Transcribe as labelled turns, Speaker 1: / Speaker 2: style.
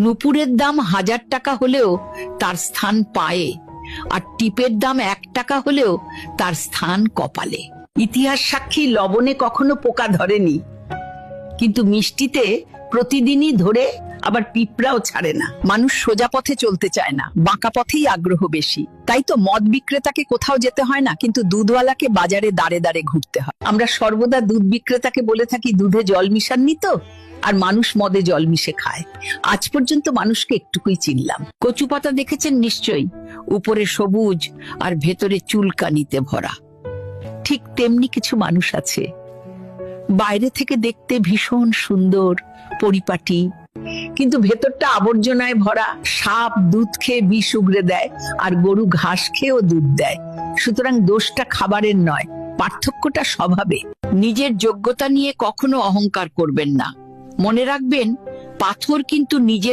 Speaker 1: নুপুরের দাম 1000 টাকা হলেও তার স্থান পায়ে, আর টিপের দাম 1 টাকা হলেও তার স্থান কপালে। ইতিহাস সাক্ষী লবণে কখনো পোকা ধরেনি, কিন্তু মিষ্টিতে প্রতিদিনই ধরে, আবার পিঁপড়াও ছাড়ে না। মানুষ সোজা পথে চলতে চায় না, বাঁকা পথেই আগ্রহ বেশি। তাই তো মদ বিক্রেতাকে কোথাও যেতে হয় না, কিন্তু দুধওয়ালাকে বাজারে দাঁড়ে দাঁড়ে ঘুরতে হয়। আমরা সর্বদা দুধ বিক্রেতাকে বলে থাকি দুধে জল মিশাননি তো, আর মানুষ মদে জল মিশে খায়। আজ পর্যন্ত মানুষকে একটুকুই চিনলাম। কচু পাতা দেখেছেন নিশ্চয়ই, উপরে সবুজ আর ভেতরে চুলকানিতে ভরা। ঠিক তেমনি কিছু মানুষ আছে, বাইরে থেকে দেখতে ভীষণ সুন্দর, পরিপাটি, কিন্তু ভেতরটা আবর্জনায় ভরা। সাপ দুধ খেয়ে বিষ উগরে দেয়, আর গরু ঘাস খেয়েও দুধ দেয়। সুতরাং দোষটা খাবারের নয়, পার্থক্যটা স্বভাবে। নিজের যোগ্যতা নিয়ে কখনো অহংকার করবেন না। মনে রাখবেন, পাথর কিন্তু নিজের